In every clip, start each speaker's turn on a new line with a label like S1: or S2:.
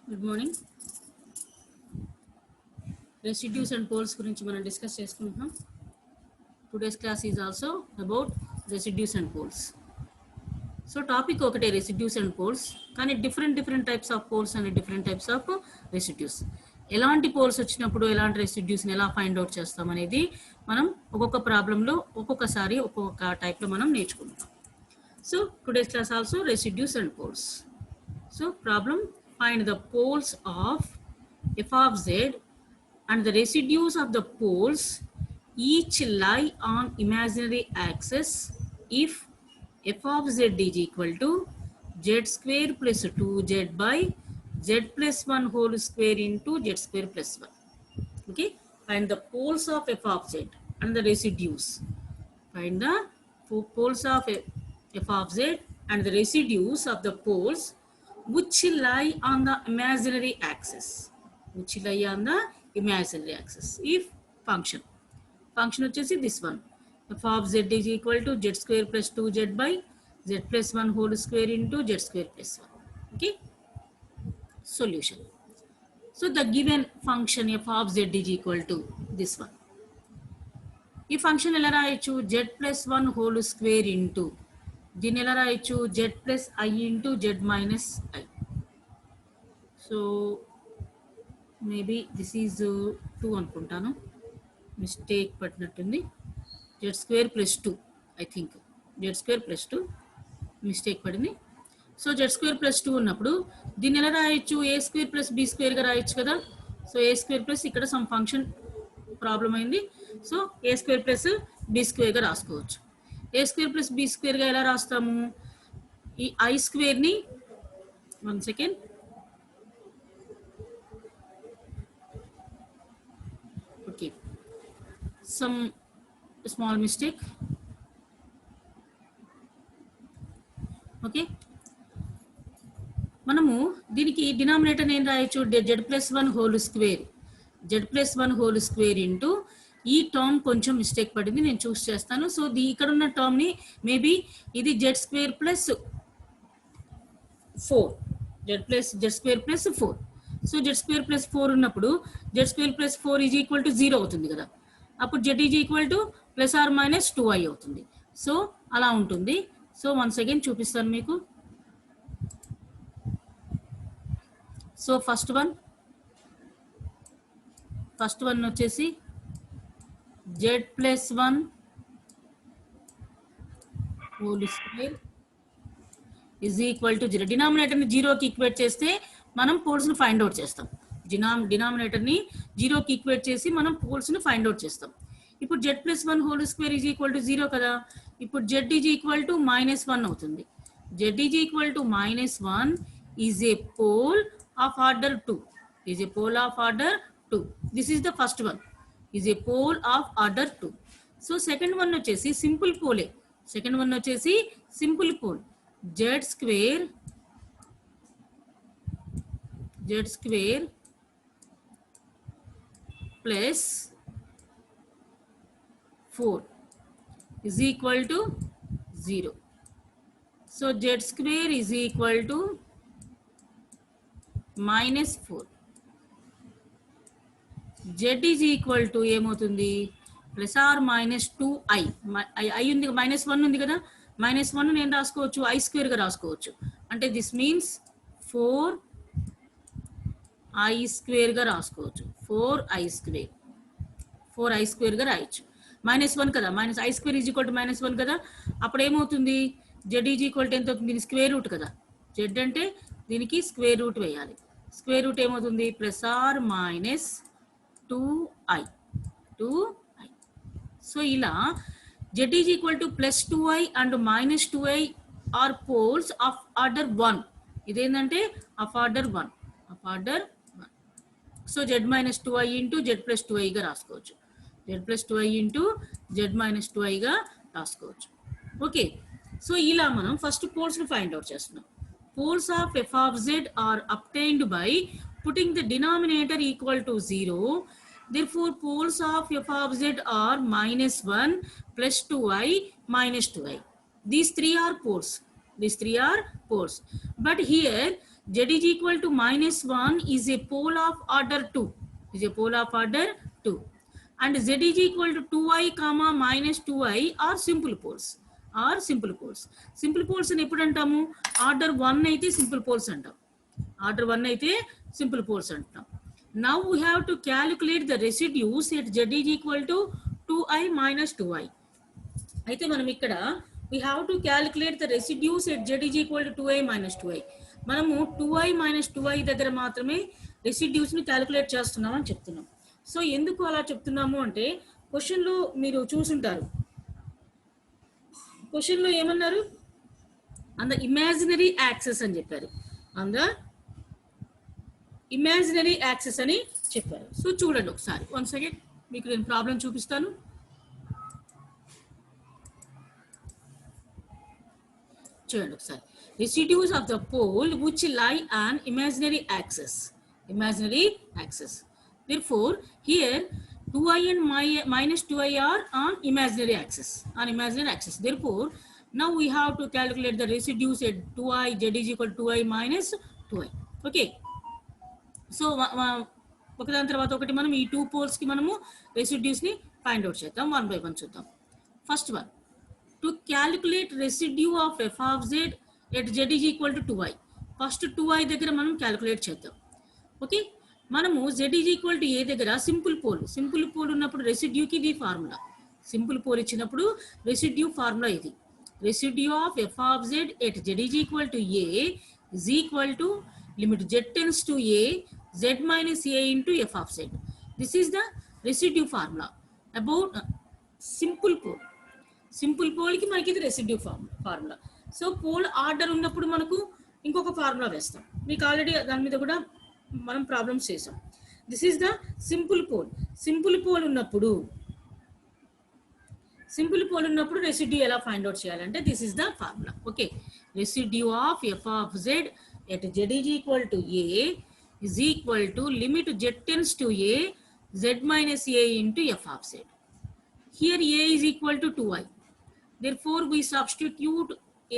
S1: Good morning. Residues and poles గురించి మనం discuss చేసుకుంటున్నాం. Today's class is also about residues and poles. So topic ఒకటే, residues and poles, కానీ different types of poles and different types of residues. ఎలాంటి poles వచ్చినప్పుడు ఎలాంటి రెసిడ్యూస్ని ఎలా find out చేస్తాం అనేది మనం ఒక్కొక్క ప్రాబ్లంలో ఒక్కొక్కసారి ఒక్కొక్క టైప్లో మనం నేర్చుకుంటాం. So today's class also residues and poles. So problem, find the poles of f of z and the residues of the poles each lie on imaginary axis if f of z is equal to z square plus 2z by z plus 1 whole square into z square plus 1. Okay, find the poles of f of z and the residues. Find the poles of f of z and the residues of the poles which lie on the imaginary axis. Which lie on the imaginary axis. If function వచ్చేసి this one, f of z is equal to z square plus 2z by z plus 1 whole square into z square plus 1. Okay, solution. So the given function f of z is equal to this one. ఈ function ఎలా రాయొచ్చు? z plus 1 whole square into, దీన్ని ఎలా రాయొచ్చు? z plus I into z minus I. So maybe this is 2 అనుకుంటాను, mistake పట్టినట్టుంది. z square plus 2, I think z square plus 2 mistake పడింది. So z square plus 2 ఉన్నప్పుడు దీన్ని ఎలా రాయొచ్చు? ఏ స్క్వేర్ ప్లస్ బి స్క్వేర్గా రాయొచ్చు కదా. సో ఏ స్క్వేర్ ప్లస్, ఇక్కడ సమ్ ఫంక్షన్ ప్రాబ్లం అయింది, so A square plus B స్క్వేర్గా రాసుకోవచ్చు. ఏ స్క్వేర్ ప్లస్ బి స్క్వేర్గా ఎలా రాస్తాము? ఈ ఐ స్క్వేర్ని, 1 second, okay, some small mistake. Okay, మనము దీనికి డినామినేటర్ ఏం రాయొచ్చు? Z plus 1 whole square, Z plus 1 whole square into, ఈ టర్మ్ కొంచెం మిస్టేక్ పడింది, నేను చూస్ చేస్తాను. సో ఇక్కడ ఉన్న టర్మ్ని మేబీ ఇది Z square plus 4, Z square plus 4. So Z square plus 4 ఉన్నప్పుడు Z square plus 4 is equal to 0 అవుతుంది కదా. అప్పుడు Z is equal to plus or minus 2i అవుతుంది. సో అలా ఉంటుంది. సో వన్స్ అగైన్ చూపిస్తాను మీకు. సో ఫస్ట్ వన్ వచ్చేసి z plus 1 whole square is equal to 0. డినామినేటర్ని 0కి ఈక్వేట్ చేస్తే మనం పోల్స్ని ఫైండ్ అవుట్ చేస్తాం. డినామినేటర్ని 0కి ఈక్వేట్ చేసి మనం పోల్స్ని ఫైండ్ అవుట్ చేస్తాం. ఇప్పుడు z plus 1 whole square is equal to 0 కదా. ఇప్పుడు z ఈజ్ ఈక్వల్ టు -1 అవుతుంది. z is equal to -1 is a pole of order 2. Is a pole of order 2. This is the first one, is a pole of order 2. So second one వచ్చేసి simple పోలే. Second one వచ్చేసి simple pole, z square plus 4 is equal to 0. So z square is equal to -4. z is equal to ఏమవుతుంది? Plus or minus 2i. I ఉంది, -1 ఉంది కదా. -1 నేను రాసుకోవచ్చు i స్క్వేర్గా రాసుకోవచ్చు. అంటే దిస్ మీన్స్ 4i స్క్వేర్గా రాసుకోవచ్చు. 4i స్క్వేర్గా రాయొచ్చు. -1 కదా, minus I square is equal to -1 కదా. అప్పుడు ఏమవుతుంది? జెడ్ ఈజ్ ఈక్వల్ టు ఎంత అవుతుంది? దీని స్క్వేర్ రూట్ కదా. జెడ్ అంటే దీనికి స్క్వేర్ రూట్ వేయాలి. స్క్వేర్ రూట్ ఏమవుతుంది? Plus or minus 2i. So ఇలా Z is equal to plus 2i and minus 2i are poles of order 1. ఇదేంటంటే of order 1. So Z minus 2i into Z plus 2iగా రాసుకోవచ్చు. z plus 2i into z minus 2iగా రాసుకోవచ్చు. Okay, so ఇలా మనం first పోల్స్ని find out చేస్తున్నాం. Poles of f of z are obtained by putting the denominator equal to 0. Therefore, poles of f of z are -1 plus 2i minus 2i. These three are poles. But here Z is equal to -1 is a pole of order 2. Is a pole of order 2. And Z is equal to 2i comma minus 2i are simple poles. Are simple poles. Simple poles అని ఎప్పుడు అంటాము? Order 1 అయితే simple poles అంటాం. Order 1 అయితే simple poles అంటాం. Now we have to calculate the residues at Z is equal to 2i minus 2i. అయితే మనం ఇక్కడ we have to calculate the residues at Z is equal to 2i minus 2i. మనము 2i minus 2i దగ్గర మాత్రమే residues ని calculate చేస్తున్నాం అని చెప్తున్నాం. సో ఎందుకు అలా చెప్తున్నాము అంటే క్వశ్చన్లో మీరు చూసుంటారు. క్వశ్చన్లో ఏమన్నారు? ఆన్ ద ఇమాజినరీ యాక్సెస్ అని చెప్పారు. ఆన్ ద ఇమాజినరీ యాక్సెస్ అని చెప్పారు. సో చూడండి ఒకసారి, వన్ సెకండ్ మీకు నేను ప్రాబ్లం చూపిస్తాను. చూడండి ఒకసారి. Residues of the pole which lie on imaginary axis. Imaginary axis. Therefore, here 2i and minus 2i are on imaginary axis. On imaginary axis. Therefore, now we have to calculate the residues at 2i. Z is equal to 2i minus 2i. Okay. So, ఒకదాని తర్వాత ఒకటి మనం ఈ 2 poles కి మనము residues ని find out చేద్దాం. 1 by 1 చూద్దాం. First one, to calculate residue of f of z at z is equal to 2i. First 2i దగ్గర మనం క్యాలిక్యులేట్ చేద్దాం. ఓకే, మనము z is equal to a దగ్గర సింపుల్ పోల్ ఉన్నప్పుడు రెసిడ్యూకి ఇది ఫార్ములా. సింపుల్ పోల్ ఇచ్చినప్పుడు రెసిడ్యూ ఫార్ములా ఇది. Residue of f of z at z is equal to a is equal to limit z tends to a z minus a into f of z. This is the residue formula about simple pole. Simple పోల్కి మనకి ఇది residue formula. So pole order ఉన్నప్పుడు మనకు ఇంకొక formula వేస్తాం. మీకు already దాని మీద కూడా మనం ప్రాబ్లమ్స్ చేసాం. This is the simple pole. Simple pole ఉన్నప్పుడు రెసిడ్యూ ఎలా ఫైండ్ అవుట్ చేయాలంటే this is the formula. Okay, residue of F of Z at Z is equal to A is equal to limit Z tends to A Z minus A into F of Z. Here a is equal to 2i. Therefore, we substitute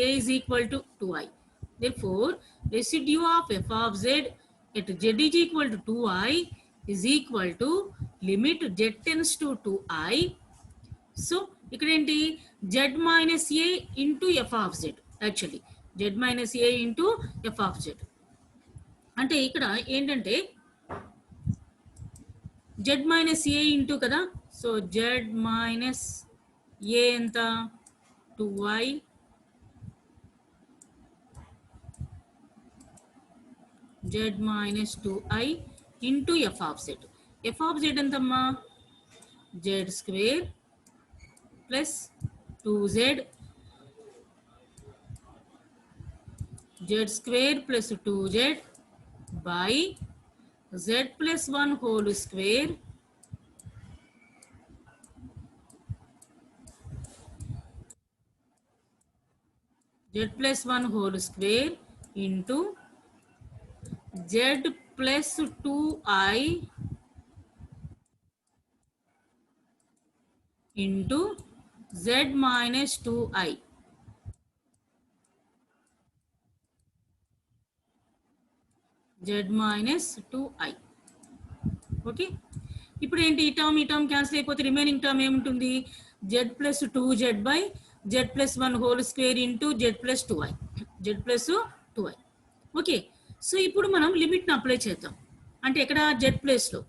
S1: a is equal to 2i. Therefore, residue of f of z at z is equal to 2i is equal to limit z tends to 2i. So, ikkada enti z minus a into f of z. Actually, z minus a into f of z. అంటే ఇక్కడ ఏంటంటే z minus a into కదా. So z minus ఏ ఎంత 2i z minus 2i into F of Z. F of Z ఎంతమ్మా? z square plus 2z z square plus 2z by z plus 1 whole square z plus 1 whole square into z plus 2i into z minus 2i. z minus 2i. Okay, ఇప్పుడు ఏంటి? ఈ term cancel అయిపోతే remaining term ఏముంటుంది? z plus 2z by z plus 1 whole square into z plus 2i. z plus 2i. Okay, so ఇప్పుడు మనం లిమిట్ని apply చేద్దాం. అంటే ఇక్కడ z ప్లేస్లో,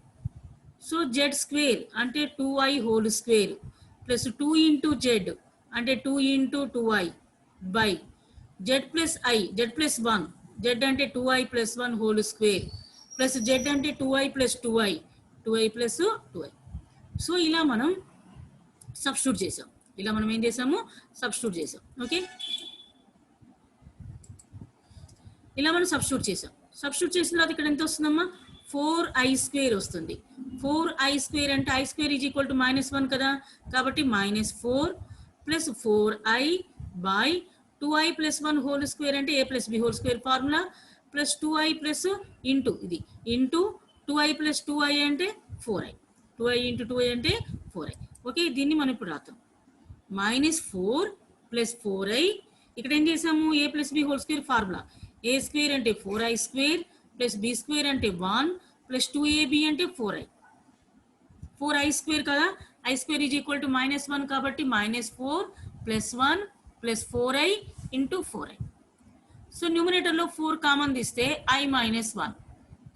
S1: సో z స్క్వేర్ అంటే 2i whole square plus 2 into z అంటే 2 into 2i by z plus i, z plus 1, z అంటే 2i plus 1 whole square plus z అంటే 2i plus 2i, 2i plus 2i. So ఇలా మనం substitute చేసాం. ఏం చేసాము? Substitute చేసాం. ఓకే, ఇలా మనం సబ్స్టిట్యూట్ చేసిన తర్వాత ఇక్కడ ఎంత వస్తుందమ్మా? 4i స్క్వేర్ వస్తుంది. 4i స్క్వేర్ అంటే i square is equal to -1 కదా, కాబట్టి -4 plus 4i by 2i plus 1 whole square అంటే a plus b whole square formula plus 2i plus into ఇది ఇంటూ 2i ప్లస్ 2i అంటే 4i, 2i ఇంటూ 2i అంటే 4i. Okay, దీన్ని మనం ఇప్పుడు రాద్దాం. -4 ప్లస్ 4i ఇక్కడ ఏం చేసాము? a plus b whole square formula. A square అంటే 4i square plus B square అంటే 1 ప్లస్ 2ab అంటే 4i 4i స్క్వేర్ కదా i square is equal to -1 కాబట్టి -4 plus 1 plus 4i into 4i. So న్యూమరేటర్లో 4 common తీస్తే i -1.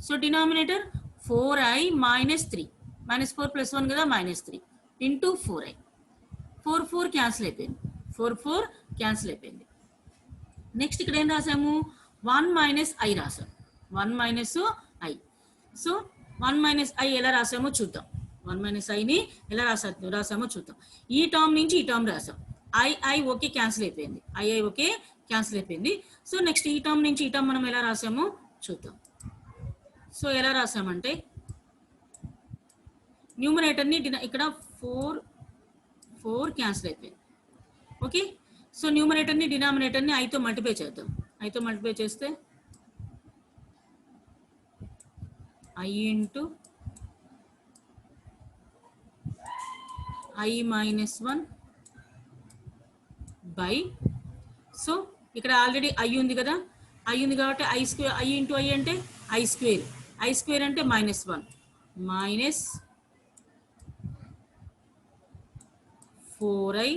S1: So denominator 4i -3 -4 plus 1 కదా -3 into 4i. 4 cancel అయిపోయింది 4 cancel అయిపోయింది. Next ఇక్కడ ఏం రాసాము 1 - i రాసాం 1 - i. సో 1 - i ఎలా రాసామో చూద్దాం 1 - iని ఎలా రాసామో చూద్దాం. ఈ టర్మ్ నుంచి ఈ టర్మ్ రాసాం i ఓకే క్యాన్సిల్ అయిపోయింది i ఓకే క్యాన్సిల్ అయిపోయింది. సో నెక్స్ట్ ఈ టర్మ్ నుంచి ఈ టర్మ్ మనం ఎలా రాసామో చూద్దాం. సో ఎలా రాసామంటే న్యూమరేటర్ని ఇక్కడ 4 క్యాన్సిల్ అయిపోయింది. ఓకే సో న్యూమరేటర్ని డినామినేటర్ని ఐతో మల్టిప్లై చేద్దాం. ఐతో మల్టిప్లై చేస్తే i into i -1 by so ఇక్కడ ఆల్రెడీ i ఉంది కదా i ఉంది కాబట్టి i square i into i అంటే i స్క్వేర్ అంటే -1 minus 4i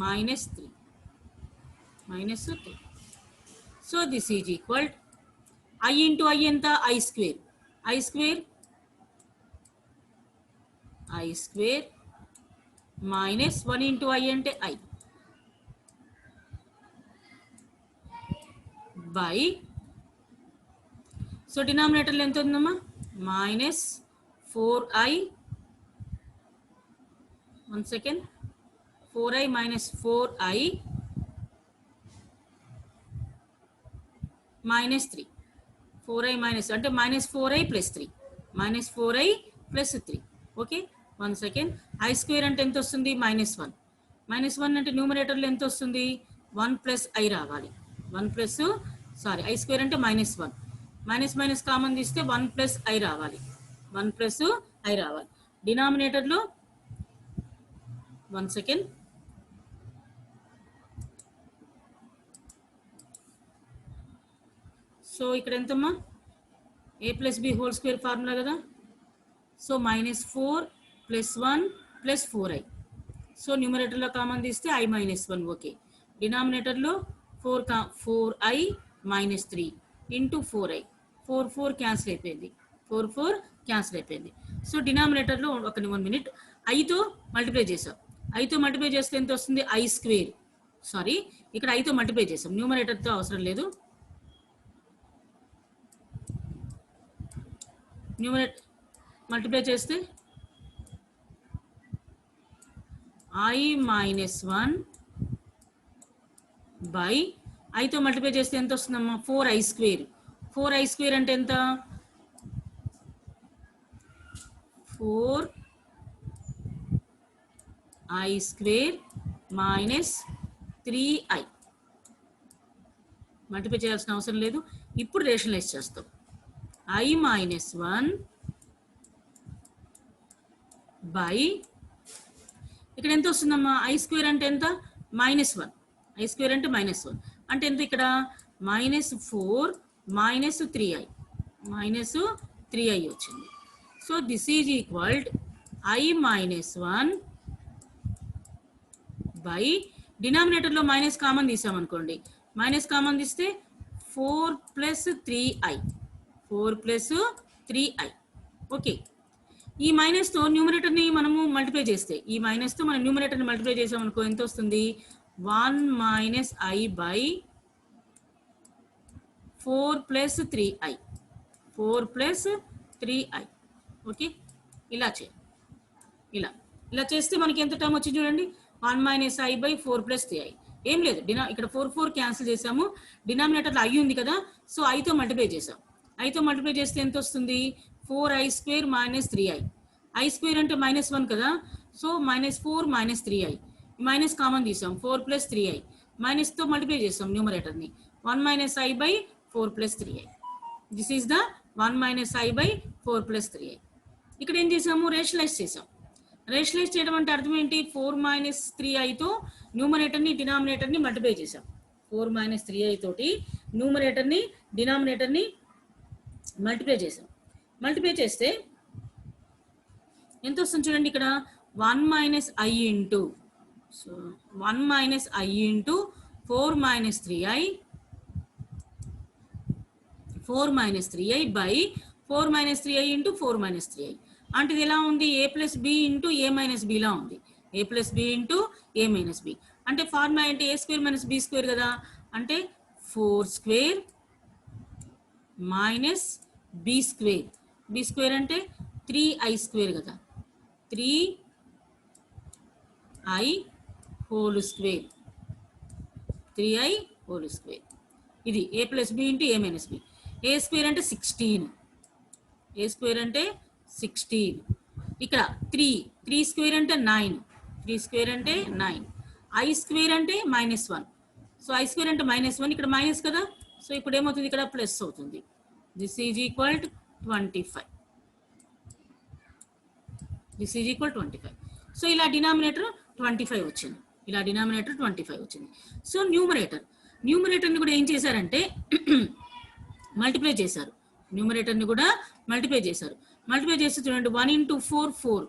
S1: -3 so this is equal i into i ఎంత i square minus 1 into i అంటే i బై సో డినామినేటర్లో ఎంత ఉందమ్మా -4i 1 second 4i -4i -3 4i minus అంటే -4i plus 3 okay 1 second i square అంటే ఎంత వస్తుంది -1 అంటే న్యూమరేటర్లో ఎంత వస్తుంది 1 ప్లస్ i రావాలి 1 ప్లస్ i స్క్వేర్ అంటే -1 మైనస్ కామన్ తీస్తే 1 ప్లస్ i రావాలి డినామినేటర్లో 1 సెకండ్ సో ఇక్కడ ఎంతమ్మా a plus B whole square formula కదా so -4 plus 1 plus 4i so న్యూమరేటర్లో కామన్ తీస్తే i -1 ఓకే డినామినేటర్లో 4i -3 ఇంటూ 4i 4 క్యాన్సిల్ అయిపోయింది 4 సో డినామినేటర్లో ఒక 1 మినిట్ ఐతో మల్టిప్లై చేసాం ఐతో మల్టిప్లై చేస్తే ఎంత వస్తుంది i స్క్వేర్ ఇక్కడ ఐతో మల్టిప్లై చేసాం న్యూమరేటర్తో అవసరం లేదు న్యూమరేటర్ మల్టిప్లై చేస్తే i -1 బై ఐతో మల్టిప్లై చేస్తే ఎంత వస్తుందమ్మా 4i స్క్వేర్ అంటే ఎంత 4i స్క్వేర్ -3i మల్టిప్లై చేయాల్సిన అవసరం లేదు. ఇప్పుడు రేషనలైజ్ చేస్తాం i -1 బై ఇక్కడ ఎంత వస్తుందమ్మా i స్క్వేర్ అంటే ఎంత -1 i స్క్వేర్ అంటే -1 అంటే ఎంత ఇక్కడ -4 -3i వచ్చింది. So this is equalled i -1 by డినామినేటర్లో మైనస్ కామన్ తీసామనుకోండి మైనస్ కామన్ తీస్తే 4 ప్లస్ 3i ఓకే ఈ మైనస్తో న్యూమరేటర్ని మనము మల్టిప్లై చేస్తే ఈ మైనస్తో మనం న్యూమరేటర్ని మల్టిప్లై చేసామనుకో ఎంత వస్తుంది 1 - i by 4 plus 3i okay ఇలా చేస్తే మనకి ఎంత టర్మ్ వచ్చింది చూడండి 1 - i బై 4 ప్లస్ 3i ఏం లేదు ఇక్కడ 4 క్యాన్సిల్ చేసాము డినామినేటర్లో i ఉంది కదా సో ఐతో మల్టిప్లై చేసాం ఐతో మల్టిప్లై చేస్తే ఎంత వస్తుంది 4i square -3i i square అంటే -1 కదా సో -4 -3i మైనస్ కామన్ తీసాం 4 ప్లస్ 3i మైనస్తో మల్టిప్లై చేసాం న్యూమరేటర్ని 1 - i by 4 plus 3i this is the 1 - i by 4 plus 3i ఇక్కడ ఏం చేసాము రేషనలైజ్ చేయడం అంటే అర్థం ఏంటి 4 - 3iతో న్యూమరేటర్ని డినామినేటర్ని మల్టిప్లై చేసాం 4 మైనస్ 3i తోటి న్యూమరేటర్ని డినామినేటర్ని మల్టిప్లై చేసాం. మల్టిప్లై చేస్తే ఎంత వస్తుంది చూడండి, ఇక్కడ 1 minus I into 1 minus I into 4 minus 3i 4 minus 3i by 4 minus 3i into 4 minus 3i. అంటే ఇది ఎలా ఉంది, A plus B into A minus బిలా ఉంది. A plus B into A minus B అంటే ఫార్ములా అంటే A square minus B square కదా. అంటే 4 square minus B square. B square అంటే 3i స్క్వేర్ కదా, 3i whole square, 3i whole square. ఇది A plus B into A minus B. A square అంటే 16, ఏ square అంటే 16. ఇక్కడ 3 స్క్వేర్ అంటే 9, 3 స్క్వేర్ అంటే 9. ఐ స్క్వేర్ అంటే -1. సో ఐ స్క్వేర్ అంటే -1, ఇక్కడ మైనస్ కదా. సో ఇప్పుడు ఏమవుతుంది, ఇక్కడ ప్లస్ అవుతుంది. This is equal to 25. This is equal 25. So ఇలా డినామినేటర్ 25 వచ్చింది, ఇలా డినామినేటర్ 25 వచ్చింది. సో న్యూమరేటర్ని కూడా ఏం చేశారంటే మల్టిప్లై చేశారు. న్యూమరేటర్ని కూడా మల్టిప్లై చేశారు. మల్టిప్లై చేస్తే చూడండి, 1 into 4 4,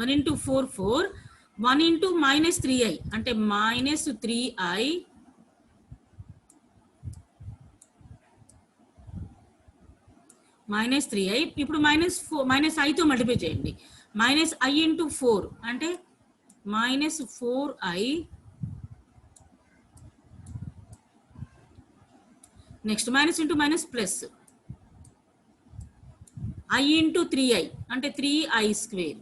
S1: 1 into 4 4, 1 into minus 3i అంటే మైనస్ 3i మైనస్ 3i. ఇప్పుడు మైనస్ ఐతో మల్టిప్లై చేయండి. మైనస్ ఐ ఇంటూ 4 అంటే minus 4i. Next minus into minus plus I into 3i అంటే 3i స్క్వేర్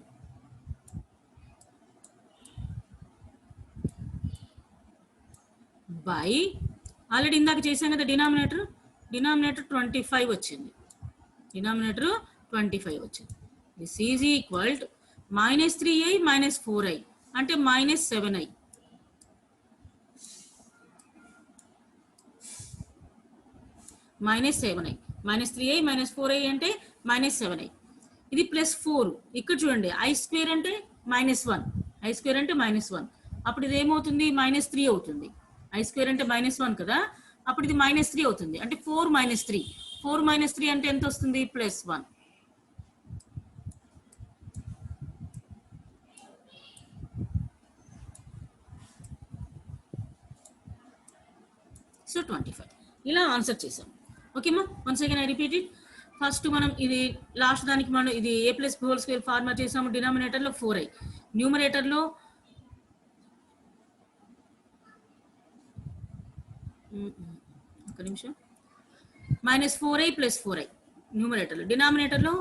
S1: బై ఆల్రెడీ ఇందాక చేసాం కదా డినామినేటర్ 25 వచ్చింది. డినామినేటర్ 25 వచ్చింది. This is equal to minus 3i minus 4i అంటే minus 7i. Minus 7i, minus 3i minus 4i అంటే minus 7i. ఇది plus 4. ఇక్కడ చూడండి, ఐ స్క్వేర్ అంటే -1, ఐ స్క్వేర్ అంటే -1. అప్పుడు ఇది ఏమవుతుంది, -3 అవుతుంది. ఐ స్క్వేర్ అంటే -1 కదా, అప్పుడు ఇది -3 అవుతుంది. అంటే 4 మైనస్ 3, 4 మైనస్ 3 అంటే ఎంత వస్తుంది, +1. సో 25 ఇలా ఆన్సర్ చేసాం. ఓకేమా, once again I repeat it. First మనం ఇది లాస్ట్ దానికి మనం ఇది A plus B whole square formula చేసాము. డినామినేటర్లో 4i, న్యూమరేటర్లో ఒక నిమిషం -4i + 4i న్యూమరేటర్లో. డినామినేటర్లో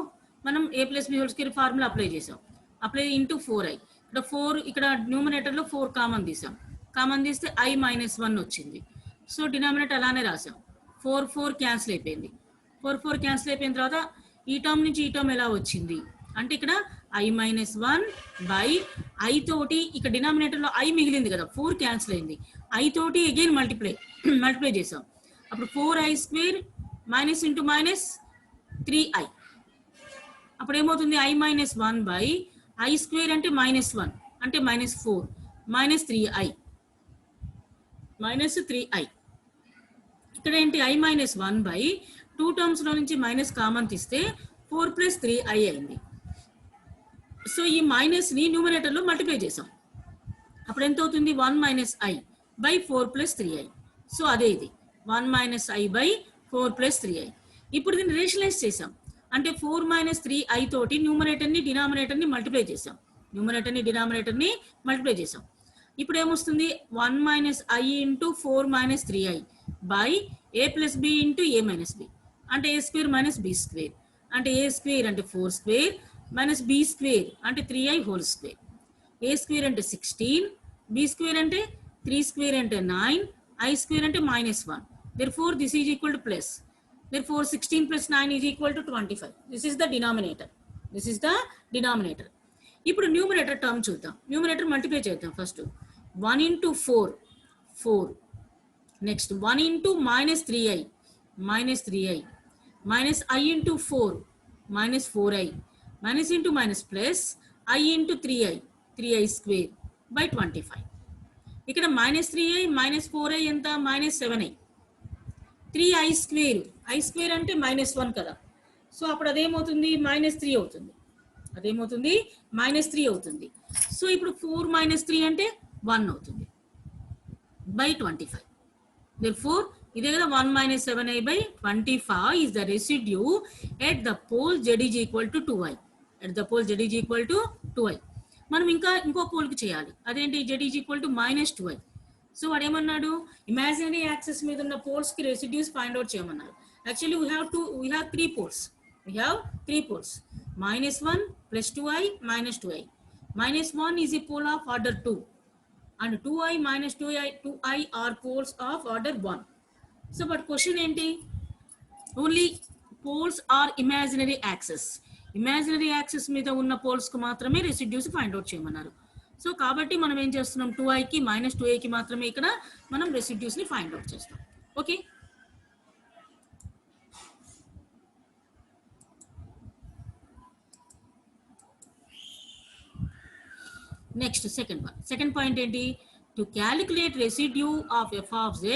S1: మనం A plus B whole square formula apply చేసాం. Apply into 4i. ఇక్కడ 4, ఇక్కడ న్యూమరేటర్లో 4 కామన్ తీసాం. కామన్ తీస్తే i -1 వచ్చింది. సో డినామినేటర్ అలానే రాసాం. 4 4 క్యాన్సిల్ అయిపోయింది. 4 4 క్యాన్సిల్ అయిపోయిన తర్వాత ఈ టర్మ్ నుంచి ఈ టర్మ్ ఎలా వచ్చింది అంటే ఇక్కడ i -1 బై i తోటి ఇక్కడ డినామినేటర్లో i మిగిలింది కదా, 4 క్యాన్సిల్ అయింది. i తోటి అగైన్ మల్టిప్లై చేసాం. అప్పుడు 4i square minus into minus 3i. అప్పుడు ఏమవుతుంది, i -1 బై i స్క్వేర్ అంటే -1 అంటే -4 మైనస్ 3i -3i. ఇక్కడ ఏంటి, i -1 బై 2 టర్మ్స్లో నుంచి మైనస్ కామన్ తీస్తే 4 + 3i అయింది. సో ఈ మైనస్ని న్యూమరేటర్లో మల్టిప్లై చేసాం. అప్పుడు ఎంత అవుతుంది, 1 - i బై 4 + 3i. సో అదే ఇది 1 - i బై 4 + 3i. ఇప్పుడు దీన్ని రేషనలైజ్ చేసాం. అంటే 4 - 3i తోటి న్యూమరేటర్ని డినామినేటర్ని మల్టిప్లై చేసాం. మల్టిప్లై చేసాం. ఇప్పుడు ఏమొస్తుంది, 1 - i into 4 - 3i by a + b into a - b అంటే a square minus b square అంటే a స్క్వేర్ అంటే 4 స్క్వేర్ మైనస్ b స్క్వేర్ అంటే 3i whole square. a square అంటే 16, b స్క్వేర్ అంటే 3 స్క్వేర్ అంటే 9, i స్క్వేర్ అంటే -1. Therefore this is equal to plus. Therefore 16 + 9 is equal to 25. This is the denominator. ఇప్పుడు numerator term చూద్దాం. Numerator multiply చేద్దాం. First 1 into 4 4, next 1 into -3i minus i into 4 -4i minus into minus plus i into 3i square by 25. ఇక్కడ -3i -4i ఎంత -7i 3i square అంటే -1 కదా. So అప్పుడు అదేమవుతుంది -3 అవుతుంది. అదేమవుతుంది -3 అవుతుంది. సో ఇప్పుడు 4 - 3 అంటే 1 అవుతుంది by 25. Therefore ఇదే కదా 1 - 7i by 25 is the residue at the pole z is equal to 2i. At the pole z is equal to 2i. మనం ఇంకో పోల్కి చేయాలి. అదేంటి z is equal to -2i. So వాడు ఏమన్నాడు ఇమాజినరీ యాక్సిస్ మీద ఉన్న పోల్స్ కి రెసిడ్యూస్ ఫైండ్ అవుట్ చేయమన్నారు. Actually we have 3 poles. We have 3 poles. -1 + 2i - 2i. -1 is a pole of order 2 and 2i - 2i are poles of order 1. So but question ఏంటి only poles are imaginary axis. Imaginary axis మీద ఉన్న poles కు మాత్రమే residues find out చేయమన్నారు. So కాబట్టి మనం ఏం చేస్తున్నాం 2iకి -2iకి మాత్రమే ఇక్కడ మనం రెసిడ్యూస్ ని ఫైండ్ అవుట్ చేస్తాం. ఓకే, నెక్స్ట్ సెకండ్ పాయింట్ ఏంటి to calculate residue of f of z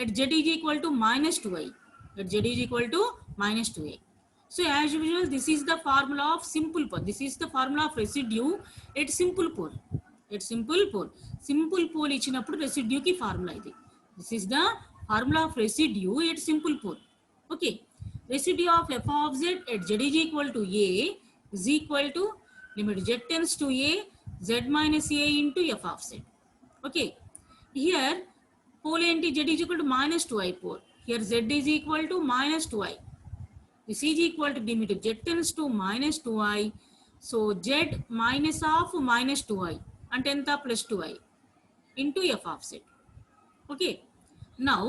S1: at z is equal to -2i. At z is equal to -2i. So as usual this is the formula of simple pole. This is the formula of residue at simple pole. Simple pole ఇచ్చినప్పుడు residue కి formula ఇది. This is the formula of residue at simple pole. Okay, residue of f of z at z is equal to a is equal to limit z tends to a z minus a into f of z. Okay, here pole ఏంటి z is equal to -2i pole. Here z is equal to -2i. This is equal to limit z tends to -2i. So z minus of -2i అంటే ఎంత +2i into f of z. Okay, now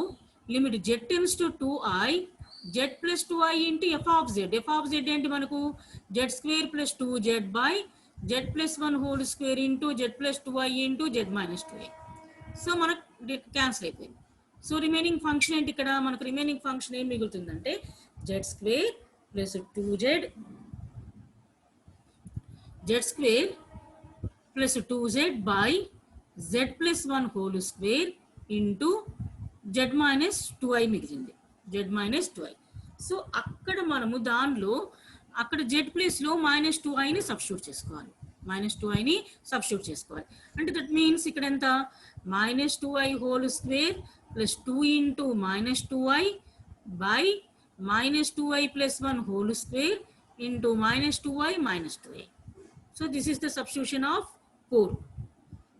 S1: limit z tends to 2i z plus 2i into f of z. F of z ఏంటి మనకు z square plus 2z by z plus 1 whole square into z plus 2i into z minus 2i. So మనకు cancel అయిపోయింది. So remaining function ఏంటి ఇక్కడ మనకు remaining function ఏం మిగులుతుందంటే z square plus 2z plus 2z by z plus 1 whole square into z minus 2i మిగిలింది. z minus 2i. So అక్కడ మనము దానిలో అక్కడ z ప్లేస్లో -2iని సబ్స్టిట్యూట్ చేసుకోవాలి. -2iని సబ్స్టిట్యూట్ చేసుకోవాలి అంటే దట్ మీన్స్ ఇక్కడ ఎంత -2i whole square plus 2 into -2i by -2i plus 1 whole square into -2i minus 2i. So this is the substitution of pole.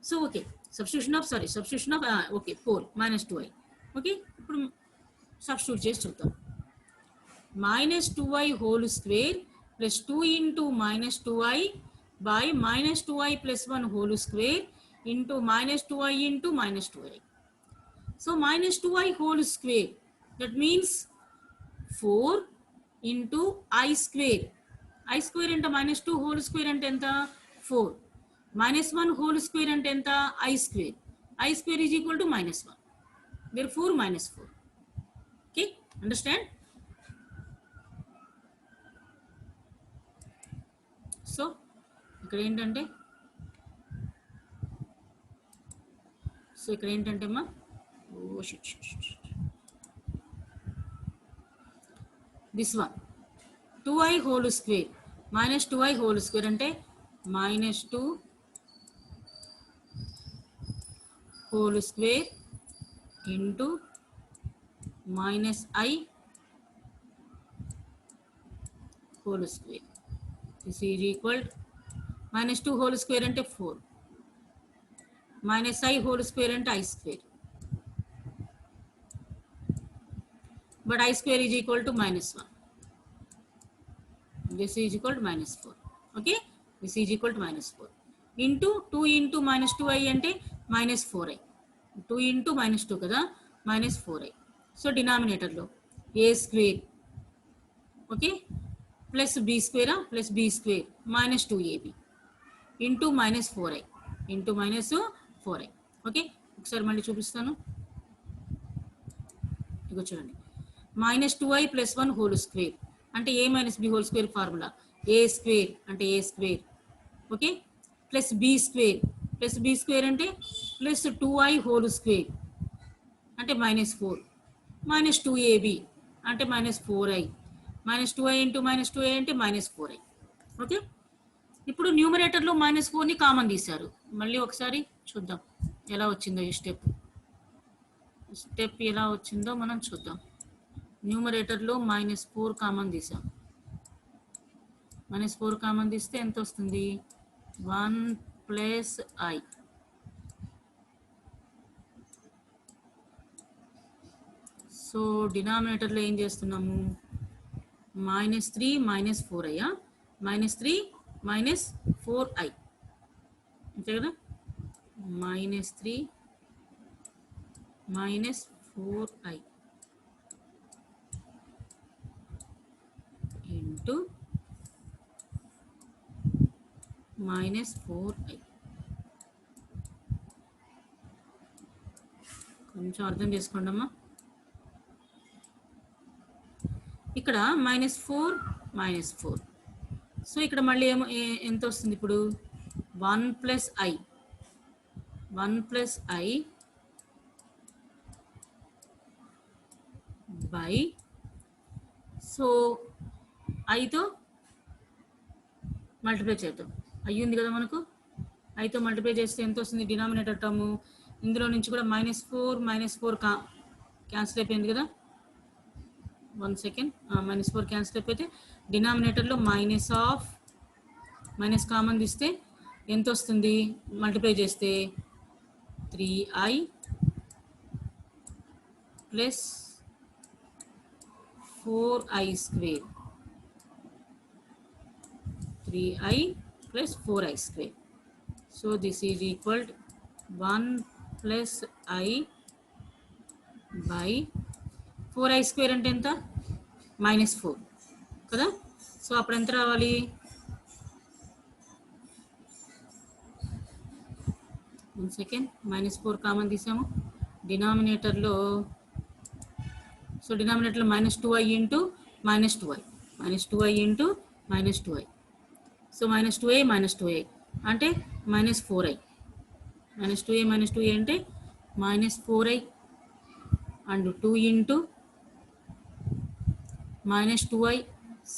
S1: So okay, substitution of okay pole -2i. Okay, ఇప్పుడు substitute చేసి చూద్దాం. -2i whole square plus 2 into -2i by -2i plus 1 whole square into -2i into -2i. So -2i whole square, that means 4 into I square. I square into -2 whole square అంటే ఎంత 4. -1 whole square అంటే ఎంత I square. I square is equal to -1. Therefore -4. Okay, understand? So ఇక్కడ ఏంటంటే అమ్మా this one 2i whole square -2i whole square అంటే -2 whole square into -i whole square. This is equal to -2 whole square అంటే 4 -i whole square అంటే I square, but I square is equal to -1. This is equal to -4. Okay, this is equal to -4 into 2 into -2i అంటే -4i. 2 into -2 కదా -4i. So డినామినేటర్లో a square okay plus b square plus b square -2ab into -4i into -4i. Okay, ఒకసారి మళ్ళీ చూపిస్తాను. ఇగో చూడండి -2i plus 1 whole square అంటే a minus b whole square formula a square అంటే a square okay plus b square అంటే plus 2i whole square అంటే -4 minus 2ab అంటే -4i minus 2i into -2a అంటే -4i. ఓకే, ఇప్పుడు న్యూమరేటర్లో -4ని common తీశారు. మళ్ళీ ఒకసారి చూద్దాం ఎలా వచ్చిందో ఈ స్టెప్ ఎలా వచ్చిందో మనం చూద్దాం. న్యూమరేటర్లో -4 కామన్ తీసాం. -4 కామన్ తీస్తే ఎంత వస్తుంది? 1 ప్లస్ i. సో డినామినేటర్లో ఏం చేస్తున్నాము? -3 -4i, -3 -4i అంతే కదా. -3 -4i ఇంటూ -4i. కొంచెం అర్థం చేసుకోండి అమ్మా. ఇక్కడ -4 -4. సో ఇక్కడ మళ్ళీ ఎంత వస్తుంది ఇప్పుడు? 1 ప్లస్ i బై, సో ఐతో మల్టిప్లై చేద్దాం. i ఉంది కదా మనకు, ఐతో మల్టిప్లై చేస్తే ఎంత వస్తుంది? డినామినేటర్ టర్ము ఇందులో నుంచి కూడా -4 క్యాన్సిల్ అయిపోయింది కదా. 1 సెకండ్, -4 క్యాన్సిల్ అయిపోతే డినామినేటర్లో మైనస్ కామన్ తీస్తే ఎంత వస్తుంది? మల్టిప్లై చేస్తే 3i plus 4i square, 3i plus 4i square. So this is equal 1 plus i by 4i square అంటే ఎంత? -4 కదా. సో అప్పుడు ఎంత రావాలి? వన్ సెకండ్, -4 కామన్ తీసాము డినామినేటర్లో. సో డినామినేటర్లో -2i into -2i into -2i. So -2a అంటే -4i, -2a అంటే -4i and 2 into -2i.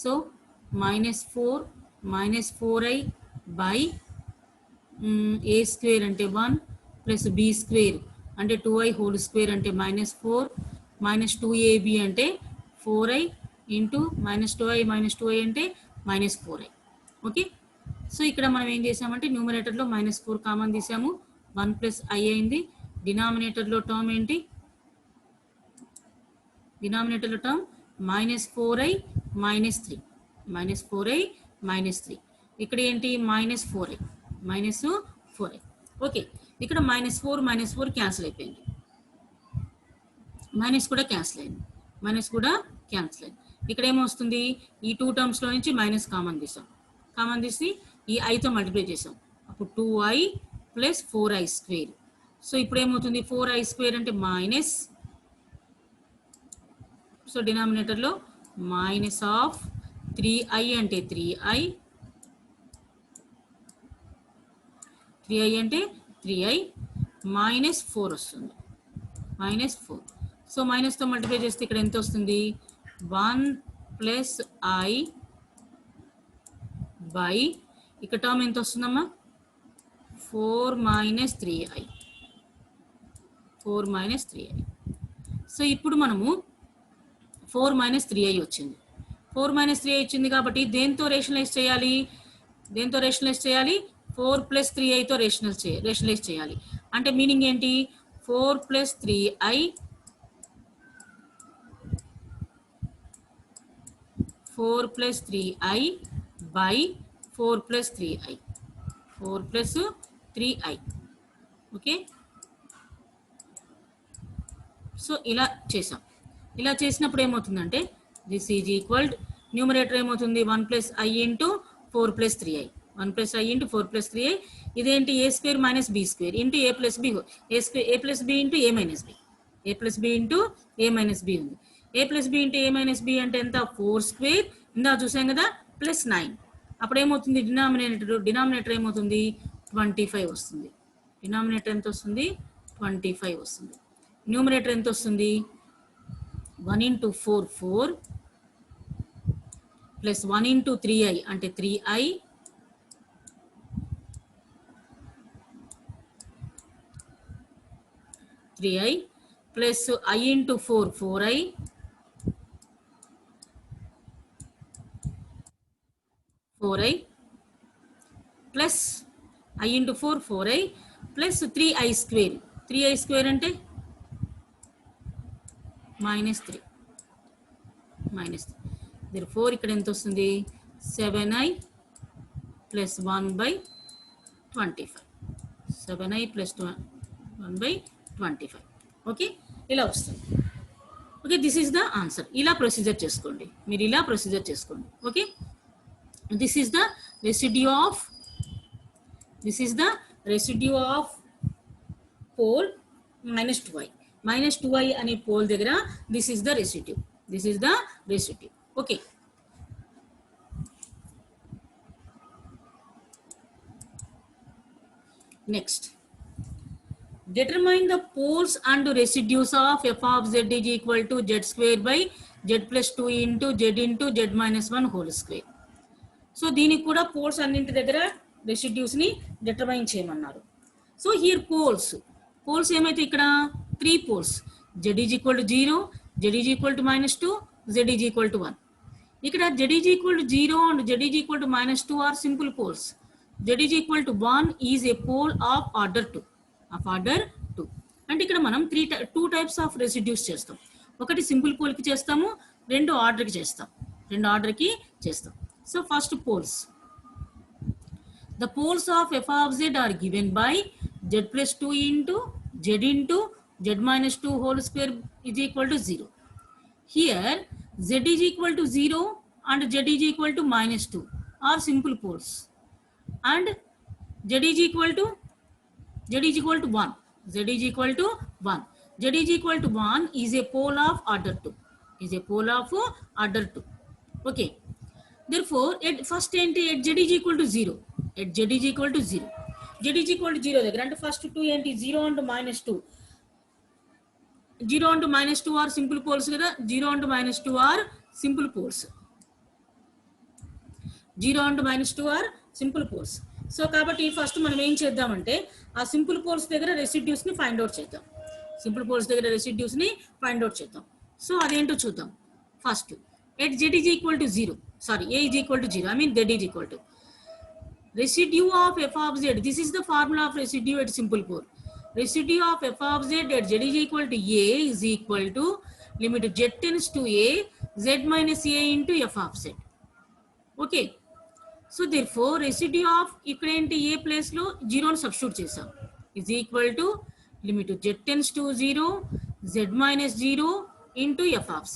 S1: So -4i by a square అంటే 1 ప్లస్ b స్క్వేర్ అంటే 2i హోల్ స్క్వేర్ అంటే -4 -2ab అంటే 4i ఇంటూ -2i అంటే -4i. ఓకే, సో ఇక్కడ మనం ఏం చేసామంటే న్యూమరేటర్లో -4 కామన్ తీసాము, 1 ప్లస్ i అయింది. డినామినేటర్లో టర్మ్ ఏంటి? డినామినేటర్లో టర్మ్ -4i -3 ఇక్కడ ఏంటి? -4i. ఓకే, ఇక్కడ -4 క్యాన్సిల్ అయిపోయింది, మైనస్ కూడా క్యాన్సిల్ అయింది. ఇక్కడ ఏమొస్తుంది? ఈ 2 టర్మ్స్లో నుంచి మైనస్ కామన్ తీసి ఈ ఐతో మల్టిప్లై చేసాం. అప్పుడు 2i plus 4i square. So ఇప్పుడు ఏమవుతుంది? 4i స్క్వేర్ అంటే మైనస్, సో డినామినేటర్లో మైనస్ ఆఫ్ 3i అంటే 3i అంటే 3i -4 వస్తుంది, -4. సో మైనస్తో మల్టిప్లై చేస్తే ఇక్కడ ఎంత వస్తుంది? 1 ప్లస్ i బై, ఇక్కడ టర్మ్ ఎంత వస్తుందమ్మా? 4 3i. సో ఇప్పుడు మనము 4 3i వచ్చింది. 4 3i వచ్చింది కాబట్టి దేంతో రేషనలైజ్ చేయాలి? 4 ప్లస్ 3iతో రేషనలైజ్ చేయాలి. అంటే మీనింగ్ ఏంటి? 4 plus 3i by 4 plus 3i. Okay, so ఇలా చేసాం. ఇలా చేసినప్పుడు ఏమవుతుందంటే దిస్ ఈజ్ ఈక్వల్, న్యూమరేటర్ ఏమవుతుంది? 1 plus i into 4 plus 3i, 1 plus i into 4 plus 3i. ఇదేంటి? a square minus b square into a plus b, a plus b into a minus b, a plus b into a minus b ఉంది. a plus b into a minus b అంటే ఎంత? 4 square, ఇందా చూసాం కదా, plus 9. అప్పుడు ఏమవుతుంది? Denominator ఏమవుతుంది? 25 వస్తుంది. డినామినేటర్ ఎంత వస్తుంది 25 వస్తుంది. న్యూమరేటర్ ఎంత వస్తుంది 1 into 4 4 ప్లస్ 1 into 3i అంటే 3i plus I into 4 4i plus I into 4 4i plus 3i square 3i square అంటే -3 therefore ఇక్కడ ఎంత వస్తుంది 7i plus 1/25 7i plus 1/25 okay ఇలా వస్తుంది. Okay this is the answer. ఇలా ప్రొసీజర్ చేసుకోండి, మీరు ఇలా ప్రొసీజర్ చేసుకోండి. Okay this is the residue of poll -2i అనే పోల్ దగ్గర this is the residue. Okay next determine the poles and residues of f of z is equal to z square by z plus 2 into z minus 1 whole square. So దీనికి కూడా poles అన్నింటి దగ్గర residues ని determine చేయమన్నారు. So here poles ఏమైతే ఇక్కడ 3 poles z is equal to 0, z is equal to -2, z is equal to 1. ఇక్కడ z is equal to 0 and z is equal to -2 are simple poles. z is equal to 1 is a pole of order 2 అంటే ఇక్కడ మనం 2 types of residues చేస్తాం. ఒకటి simple pole కి చేస్తాము, రెండు order కి చేస్తాం. So first poles, the poles of f of z are given by z plus 2 into z minus 2 whole square is equal to 0. Here z is equal to 0 and z is equal to -2 are simple poles, and z is equal to 1. Z is equal to 1 is a pole of order 2. Okay. Therefore, at first enti at z is equal to 0. Z is equal to 0 దగ్గర అంటే first 2 ఏంటి 0 and -2. 0 and -2 are simple poles కదా. 0 and -2 are simple poles. 0 and -2 are simple poles. So కాబట్టి first మనం ఏం చేద్దామంటే ఆ simple poles దగ్గర రెసిడ్యూస్ ని ఫైండ్ అవుట్ చేద్దాం. సో అదేంటో చూద్దాం. First at z is equal to 0, sorry a is equal to 0, I mean z is equal to residue of f of z. This is the formula of residue at simple pole. Residue of f of z at z is equal to a is equal to limit z tends to a z minus a into f of z. Okay. So therefore residue of ఇక్కడ ఏంటి a place లో 0 ని substitute చేసాం is equal to limit z tends to 0 z minus 0 into f of z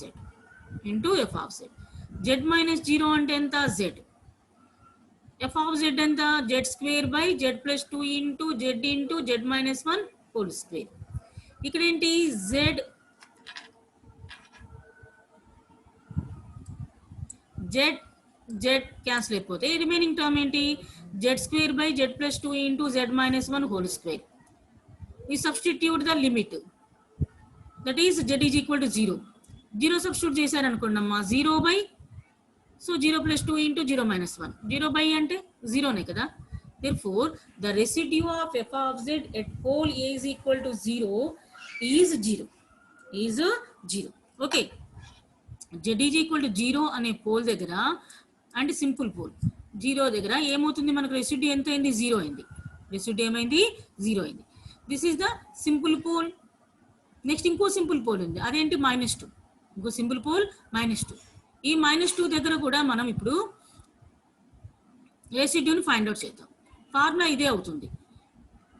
S1: z minus 0 అంటే ఎంత z, f of z ఎంత z square by z plus 2 into z minus 1 whole square. ఇక్కడ ఏంటి z cancel అయిపోతే remaining term ఏంటి z square by z plus 2 into z minus 1 whole square. We substitute the limit, that is z is equal to 0 substitute చేశారు అనుకోండమ్మా 0 by, so 0 plus 2 into 0 minus 1, 0 by అంటే 0నే కదా. Therefore the residue of f of z at pole a is equal to 0 is 0. Okay, z is equal to 0 అనే pole దగ్గర and simple pole 0 దగ్గర ఏమవుతుంది మనకు residue ఎంత అయింది 0 అయింది. This is the simple pole. Next ఇంకో సింపుల్ పోల్ ఉంది, అదేంటి -2. ఇంకో సింపుల్ పోల్ -2. ఈ -2 దగ్గర కూడా మనం ఇప్పుడు రెసిడ్యూని ఫైండ్ అవుట్ చేద్దాం. ఫార్ములా ఇదే అవుతుంది.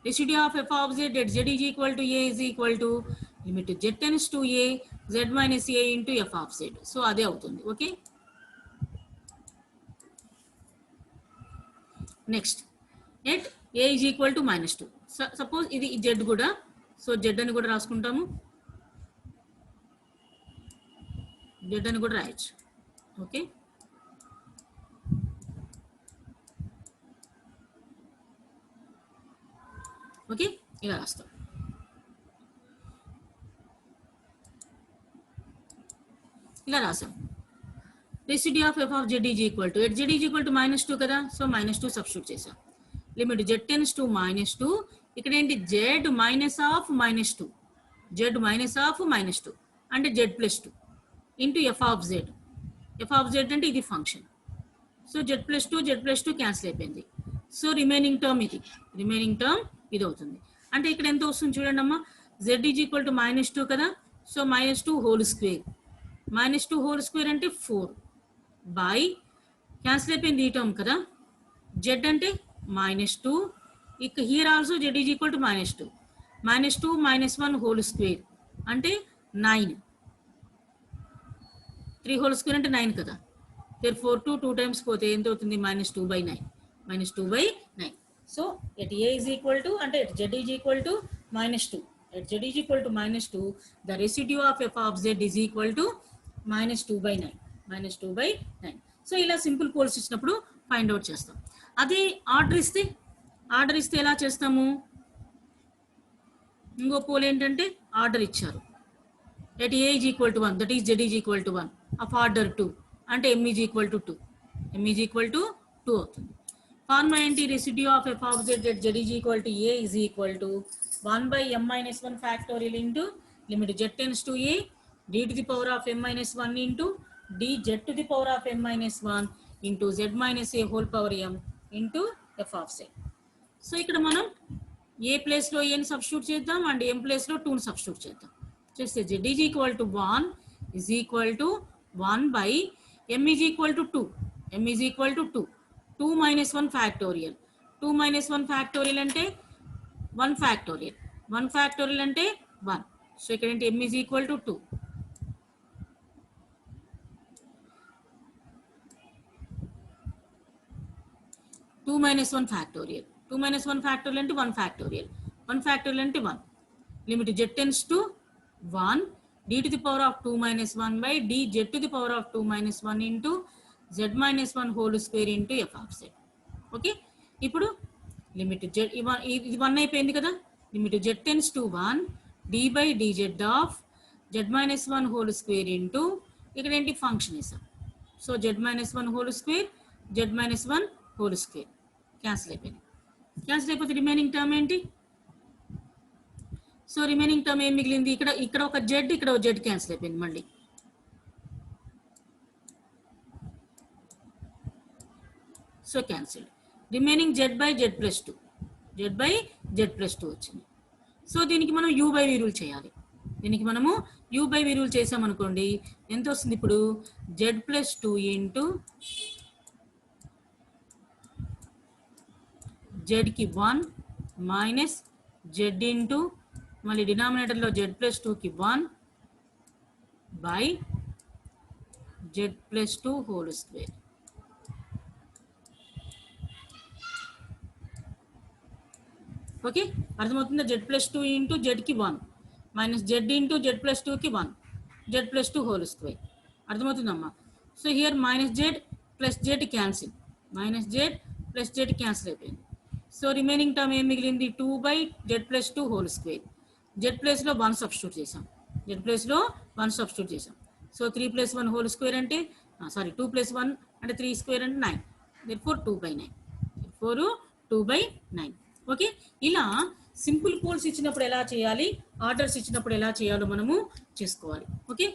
S1: Residue of f of z at z is equal to a is equal to limit z tends to a z minus a into f of z. So అదే అవుతుంది. Okay, next at a is equal to -2. Suppose ఇది z కూడా, so z అని కూడా రాసుకుంటాము, z అని కూడా రాయొచ్చు. Okay, okay, ఇలా రాస్తాం. ఇలా రాసాం. Residue of F of Z is equal to at Z is equal to -2 కదా, సో -2 సబ్స్టిట్యూట్ చేసాం. లిమిట్ జెడ్ టెన్స్ టు -2, ఇక్కడ ఏంటి Z minus of -2, Z minus of -2 అంటే Z plus 2 into F of Z. F of Z అంటే ఇది function. So Z plus 2 cancel అయిపోయింది. So remaining term ఇది అవుతుంది. అంటే ఇక్కడ ఎంత వస్తుంది చూడండి అమ్మా, జెడ్ ఈజ్ ఈక్వల్ టు -2 కదా, so -2 whole square, -2 whole square అంటే 4 బై క్యాన్సిల్ అయిపోయింది ఈ టర్మ్ కదా, జెడ్ అంటే -2, ఇక here also Z is equal to -2, -2 -1 whole square అంటే 9, 3 హోల్ స్క్వేర్ అంటే 9 కదా, therefore 2 టైమ్స్ పోతే ఎంత అవుతుంది -2/9, -2/9. So at A is equal to అంటే at Z is equal to -2, at Z is equal to -2 the residue of F of Z is equal to -2/9. So ఇలా simple poles ఇచ్చినప్పుడు find out చేస్తాం. అదే order ఇస్తే ఎలా చేస్తాము, ఇంకో pole ఏంటంటే ఆర్డర్ ఇచ్చారు at A is equal to 1 that is Z is equal to 1 of order 2 అంటే m ఈజ్ ఈక్వల్ టు 2 అవుతుంది. ఫార్ములా ఏంటి, residue of F of Z at Z is equal to A is equal to 1/m-1 factorial into limit Z tends to A d to the power of m-1 into dz to the power of m-1 into z minus a whole power m into f of z. So ఇక్కడ మనం ఏ ప్లేస్లో ఏని substitute చేద్దాం and m ప్లేస్లో 2ని substitute చేద్దాం. చేస్తే z is equal to 1 is equal to 1 by m is equal to 2, m is equal to 2 -1 factorial, 2 -1 factorial అంటే 1 ఫ్యాక్టోరియల్, 1 ఫ్యాక్టోరియల్ అంటే 1. సో ఇక్కడ ఏంటి m is equal to 2, 2 -1 factorial, 2 -1 factorial అంటే 1 ఫ్యాక్టోరియల్, 1 ఫ్యాక్టోరియల్ అంటే 1. Limit z tends to 1 d to the power of 2 -1 by dz to the power of 2 -1 into z -1 whole square into f of z. Okay, ఇప్పుడు limit z ఇది 1 అయిపోయింది కదా, limit z tends to 1 d by dz of z -1 whole square into ఇక్కడ ఏంటి function వేసాం. So z -1 whole square, z -1 whole square cancel అయిపోయింది. Cancel అయిపోతే remaining term ఏంటి, సో రిమైనింగ్ టర్మ్ ఏం మిగిలింది, ఇక్కడ ఒక జెడ్, ఇక్కడ ఒక జెడ్ క్యాన్సిల్ అయిపోయింది మళ్ళీ. So cancel, remaining Z by Z plus 2 వచ్చింది. సో దీనికి మనం u బై v రూల్ చేయాలి. దీనికి మనము u బై v రూల్ చేసామనుకోండి ఎంత వస్తుంది, ఇప్పుడు జెడ్ ప్లస్ 2 ఇంటూ జెడ్కి 1 మైనస్ జెడ్ ఇంటూ మళ్ళీ డినామినేటర్లో జెడ్ ప్లస్ 2కి 1 by Z plus 2 whole square. Okay, అర్థమవుతుందా, జెడ్ ప్లస్ 2 ఇంటూ జెడ్కి 1 minus Z into Z plus 2కి 1 జెడ్ ప్లస్ 2 హోల్ స్క్వేర్. అర్థమవుతుందమ్మా. So here minus Z plus Z cancel, minus Z plus Z cancel అయిపోయింది. So remaining term ఏం మిగిలింది, 2 by Z plus 2 whole square. Z ప్లేస్లో 1 substitute చేసాం, so 3 + 1 whole square అంటే 2 + 1 అంటే 3 square అంటే 9, therefore 2/9. ఓకే, ఇలా సింపుల్ పోల్స్ ఇచ్చినప్పుడు ఎలా చేయాలి, ఆర్డర్స్ ఇచ్చినప్పుడు ఎలా చేయాలో మనము చేసుకోవాలి. ఓకే.